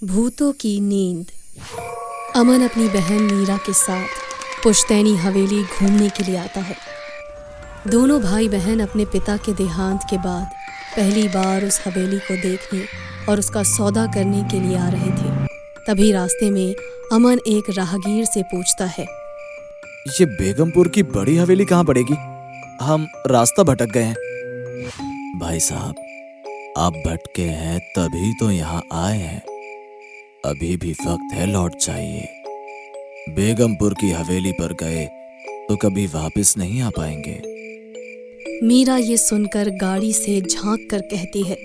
भूतों की नींद। अमन अपनी बहन मीरा के साथ पुश्तैनी हवेली घूमने के लिए आता है। दोनों भाई बहन अपने पिता के देहांत के बाद पहली बार उस हवेली को देखने और उसका सौदा करने के लिए आ रहे थे। तभी रास्ते में अमन एक राहगीर से पूछता है, ये बेगमपुर की बड़ी हवेली कहाँ पड़ेगी? हम रास्ता भटक गए हैं। भाई साहब, आप भटके हैं तभी तो यहाँ आए हैं। अभी भी वक्त है, लौट जाइए। बेगमपुर की हवेली पर गए तो कभी वापस नहीं आ पाएंगे। मीरा ये सुनकर गाड़ी से झांक कर कहती है,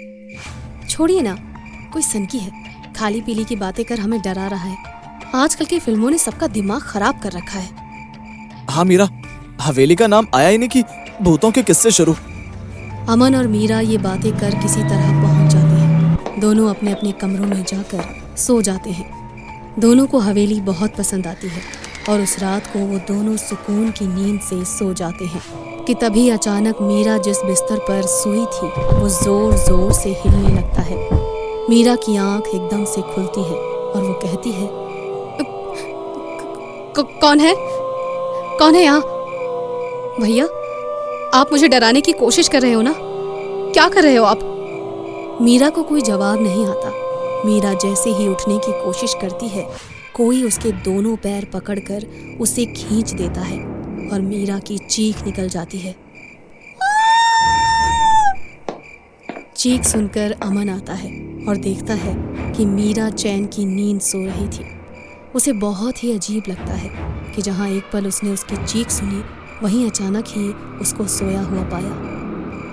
छोड़िए ना, कोई सनकी है, खाली पीली की बातें कर हमें डरा रहा है। आजकल की फिल्मों ने सबका दिमाग खराब कर रखा है। हाँ मीरा, हवेली का नाम आया ही नहीं कि भूतों के किस्से शुरू। अमन और मीरा ये बातें कर किसी तरह पहुंच जाते हैं। दोनों अपने अपने कमरों में जाकर सो जाते हैं। दोनों को हवेली बहुत पसंद आती है और उस रात को वो दोनों सुकून की नींद से सो जाते हैं कि तभी अचानक मीरा जिस बिस्तर पर सोई थी वो जोर जोर से हिलने लगता है। मीरा की आंख एकदम से खुलती है और वो कहती है, कौन है? कौन है यहाँ? भैया, आप मुझे डराने की कोशिश कर रहे हो ना? क्या कर रहे हो आप? मीरा को कोई जवाब नहीं आता। मीरा जैसे ही उठने की कोशिश करती है, कोई उसके दोनों पैर पकड़कर उसे खींच देता है और मीरा की चीख निकल जाती है। चीख सुनकर अमन आता है और देखता है कि मीरा चैन की नींद सो रही थी। उसे बहुत ही अजीब लगता है कि जहाँ एक पल उसने उसकी चीख सुनी, वहीं अचानक ही उसको सोया हुआ पाया।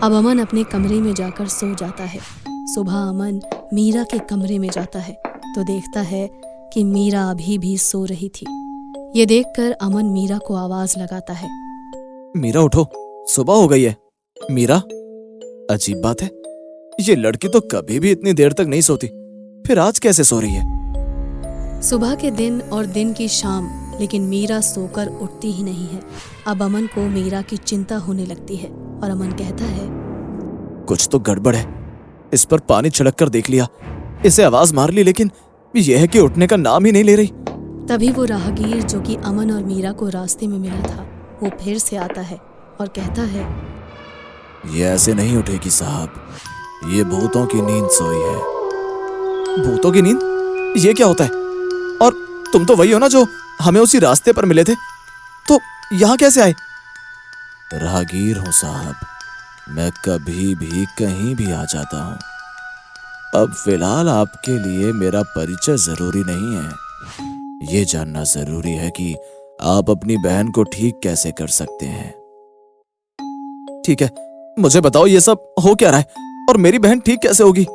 अब अमन अपने कमरे में जाकर सो जाता है। सुबह अमन मीरा के कमरे में जाता है तो देखता है कि मीरा अभी भी सो रही थी। ये देखकर अमन मीरा को आवाज लगाता है, मीरा उठो, सुबह हो गई है। मीरा, अजीब बात है, ये लड़की तो कभी भी इतनी देर तक नहीं सोती, फिर आज कैसे सो रही है? सुबह के दिन और दिन की शाम, लेकिन मीरा सोकर उठती ही नहीं है। अब अमन को मीरा की चिंता होने लगती है और अमन कहता है, कुछ तो गड़बड़ है। इस पर पानी छिड़क कर देख लिया, इसे आवाज मार ली, लेकिन यह है कि उठने का नाम ही नहीं ले रही। तभी वो राहगीर जो कि अमन और मीरा को रास्ते में मिला था, वो फिर से आता है और कहता है, ये ऐसे नहीं उठेगी साहब, ये भूतों की नींद सोई है। भूतों की नींद? ये क्या होता है? और तुम तो वही हो ना जो हमें उसी रास्ते पर मिले थे, तो यहाँ कैसे आए? राहगीर हूँ साहब, मैं कभी भी कहीं भी आ जाता हूँ। अब फिलहाल आपके लिए मेरा परिचय जरूरी नहीं है। ये जानना जरूरी है कि आप अपनी बहन को ठीक कैसे कर सकते हैं। ठीक है, मुझे बताओ ये सब हो क्या रहा है और मेरी बहन ठीक कैसे होगी?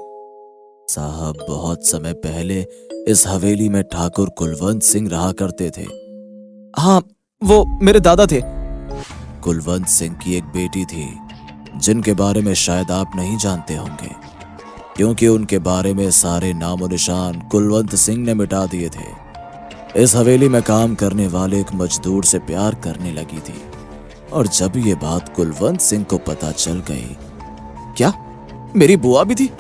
साहब, बहुत समय पहले इस हवेली में ठाकुर कुलवंत सिंह रहा करते थे। हाँ, वो मेरे दादा थे। कुलवंत सिंह की एक बेटी थी जिनके बारे में शायद आप नहीं जानते होंगे, क्योंकि उनके बारे में सारे नामो निशान कुलवंत सिंह ने मिटा दिए थे। इस हवेली में काम करने वाले एक मजदूर से प्यार करने लगी थी और जब ये बात कुलवंत सिंह को पता चल गई। क्या मेरी बुआ भी थी?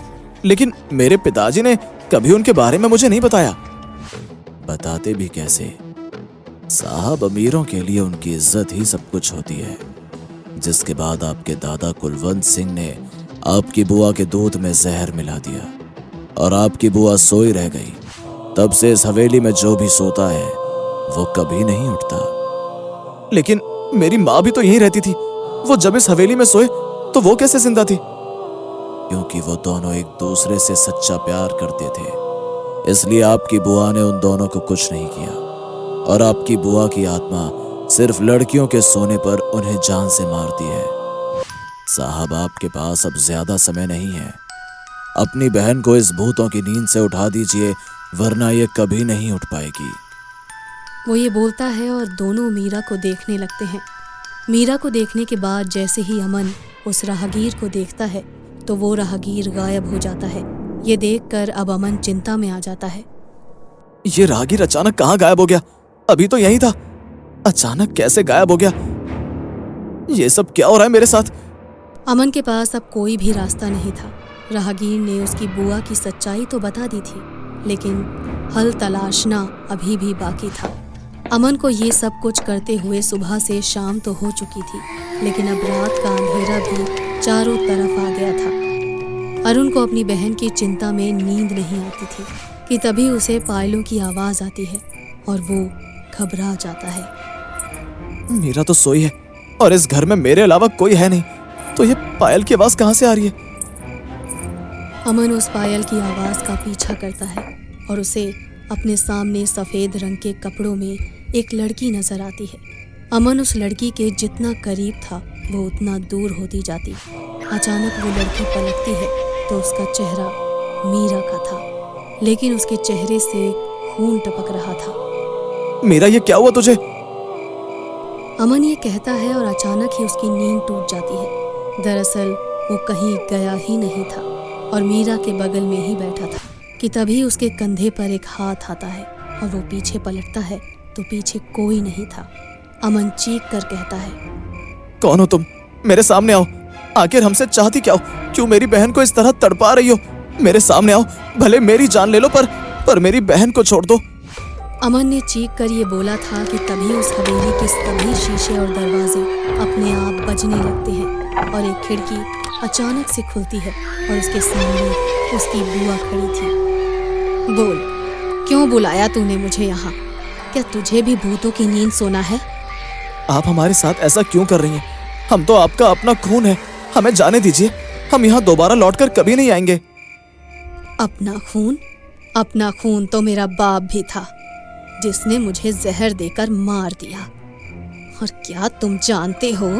लेकिन मेरे पिताजी ने कभी उनके बारे में मुझे नहीं बताया। बताते भी कैसे साहब, अमीरों के लिए उनकी इज्जत ही सब कुछ होती है। जिसके बाद आपके दादा कुलवंत सिंह ने आपकी बुआ के दूध में जहर मिला दिया और आपकी बुआ सोई रह गई। तब से इस हवेली में जो भी सोता है वो कभी नहीं उठता। लेकिन मेरी माँ भी तो यहीं रहती थी, वो जब इस हवेली में सोए तो वो कैसे जिंदा थी? क्योंकि वो दोनों एक दूसरे से सच्चा प्यार करते थे, इसलिए आपकी बुआ ने उन दोनों को कुछ नहीं किया और आपकी बुआ की आत्मा सिर्फ लड़कियों के सोने पर उन्हें जान से मारती है। साहब, आपके पास अब ज्यादा समय नहीं है। अपनी बहन को इस भूतों की नींद से उठा दीजिए, वरना ये कभी नहीं उठ पाएगी। वो ये बोलता है और दोनों मीरा को देखने लगते हैं। मीरा को देखने के बाद जैसे ही अमन उस राहगीर को देखता है तो वो राहगीर गायब हो जाता है। ये देखकर अब अमन चिंता में आ जाता है। ये राहगीर अचानक कहाँ गायब हो गया? अभी तो यहीं था, अचानक कैसे गायब हो गया? ये सब क्या हो रहा है मेरे साथ? अमन के पास अब कोई भी रास्ता नहीं था। राहगीर ने उसकी बुआ की सच्चाई तो बता दी थी, लेकिन हल तलाशना अभी भी बाकी था। अमन को ये सब कुछ करते हुए सुबह से शाम तो हो चुकी थी, लेकिन अब रात का अंधेरा भी चारों तरफ आ गया था। अरुण को अपनी बहन की चिंता में नींद नहीं आती थी कि तभी उसे पायलों की आवाज आती है और वो घबरा जाता है। मीरा तो सोई है और इस घर में मेरे अलावा कोई है नहीं, तो ये पायल की आवाज कहाँ से आ रही है? अमन उस पायल की आवाज का पीछा करता है और उसे अपने सामने सफेद रंग के कपड़ों में एक लड़की नजर आती है। अमन उस लड़की के जितना करीब था वो उतना दूर होती जाती। अचानक वो लड़की पलटती है तो उसका चेहरा मीरा का था, लेकिन उसके चेहरे से खून टपक रहा था। मीरा, ये क्या हुआ तुझे? अमन ये कहता है और अचानक ही उसकी नींद टूट जाती है। दरअसल वो कहीं गया ही नहीं था और मीरा के बगल में ही बैठा था कि तभी उसके कंधे पर एक हाथ आता है और वो पीछे पलटता है तो पीछे कोई नहीं था। अमन चीख कर कहता है, कौन हो तुम? मेरे सामने आओ। आखिर हमसे चाहती क्या हो? क्यों मेरी बहन को इस तरह तड़पा रही हो? मेरे सामने आओ, भले मेरी जान ले लो पर मेरी बहन को छोड़ दो। अमन ने चीख कर ये बोला था कि तभी उस हवेली के सभी शीशे और दरवाजे अपने आप बजने लगते हैं और एक खिड़की अचानक से खुलती है और उसके सामने उसकी बुआ खड़ी थी। बोल, क्यों बुलाया तूने मुझे यहाँ? क्या तुझे भी भूतों की नींद सोना है? आप हमारे साथ ऐसा क्यों कर रही हैं? हम तो आपका अपना खून है, हमें जाने दीजिए। हम यहाँ दोबारा लौटकर कभी नहीं आएंगे। अपना खून? अपना खून तो मेरा बाप भी था, जिसने मुझे जहर देकर मार दिया। और क्या तुम जानते हो,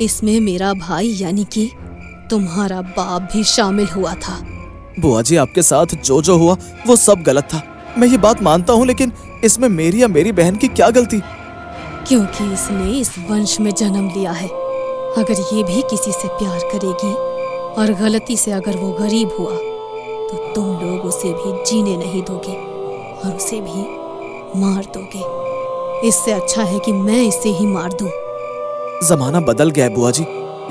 इसमें मेरा भाई यानी कि तुम्हारा बाप भी शामिल हुआ था। बुआ जी, आपके साथ जो हुआ वो सब गलत था, मैं ये बात मानता हूँ, लेकिन इसमें मेरी या मेरी बहन की क्या गलती? क्योंकि इसने इस वंश में जन्म लिया है। अगर ये भी किसी से प्यार करेगी और गलती से अगर वो गरीब हुआ तो तुम लोग उसे भी जीने नहीं दोगे और उसे भी मार दोगे। इससे अच्छा है कि मैं इसे ही मार दूं। जमाना बदल गया है बुआ जी।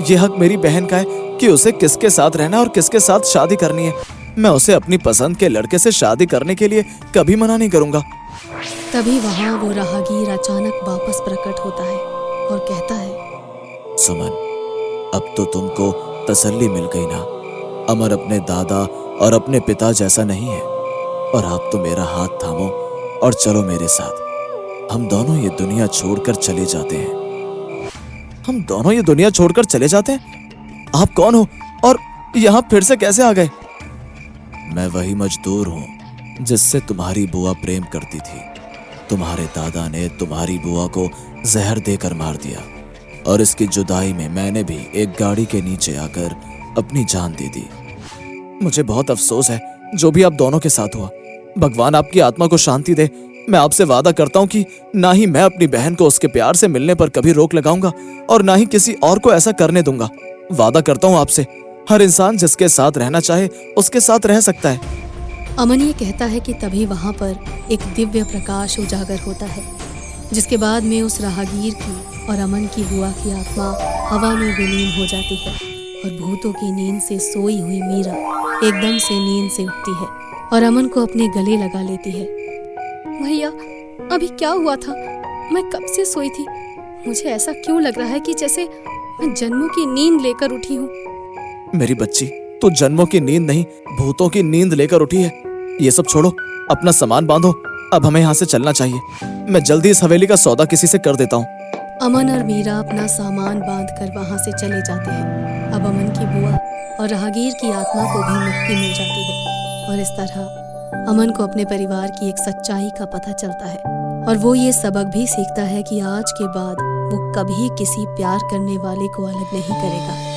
ये हक मेरी बहन का है कि उसे किसके साथ रहना और किसके साथ शादी करनी है। मैं उसे अपनी पसंद के लड़के से शादी करने के लिए कभी मना नहीं करूंगा। तभी वहाँ वो राहगीर अचानक वापस प्रकट होता है और कहता है, सुमन, अब तो तुमको तसल्ली मिल गई ना। अमर अपने दादा और अपने पिता जैसा नहीं है, और आप तो मेरा हाथ थामो और चलो मेरे साथ। हम दोनों ये दुनिया छोड़कर चले जाते हैं। हम दोनों ये दुनिया छोड़कर चले जाते हैं? आप कौन हो और यहाँ फिर से कैसे आ गए? मैं वही मजदूर हूँ जिससे तुम्हारी बुआ प्रेम करती थी। तुम्हारे दादा ने तुम्हारी बुआ को जहर देकर मार दिया, और इसकी जुदाई में मैंने भी एक गाड़ी के नीचे आकर अपनी जान दे दी। मुझे बहुत अफसोस है जो भी आप दोनों के साथ हुआ। भगवान आपकी आत्मा को शांति दे। मैं आपसे वादा करता हूँ कि ना ही मैं अपनी बहन को उसके प्यार से मिलने पर कभी रोक लगाऊंगा और ना ही किसी और को ऐसा करने दूंगा। वादा करता हूँ आपसे, हर इंसान जिसके साथ रहना चाहे उसके साथ रह सकता है। अमन ये कहता है कि तभी वहाँ पर एक दिव्य प्रकाश उजागर होता है, जिसके बाद में उस राहगीर की और अमन की बुआ की आत्मा हवा में विलीन हो जाती है और भूतों की नींद से सोई हुई मीरा एकदम से नींद से उठती है और अमन को अपने गले लगा लेती है। भैया, अभी क्या हुआ था? मैं कब से सोई थी। मुझे ऐसा क्यों लग रहा है कि जैसे मैं जन्मों की नींद लेकर उठी हूँ। मेरी बच्ची, तू जन्मों की नींद नहीं, भूतों की नींद लेकर उठी है। ये सब छोड़ो, अपना सामान बांधो, अब हमें यहाँ से चलना चाहिए। मैं जल्दी इस हवेली का सौदा किसी से कर देता हूँ। अमन और मीरा अपना सामान बांधकर वहाँ से चले जाते हैं। अब अमन की बुआ और राहगीर की आत्मा को भी मुक्ति मिल जाती है और इस तरह अमन को अपने परिवार की एक सच्चाई का पता चलता है और वो ये सबक भी सीखता है कि आज के बाद वो कभी किसी प्यार करने वाले को अलग नहीं करेगा।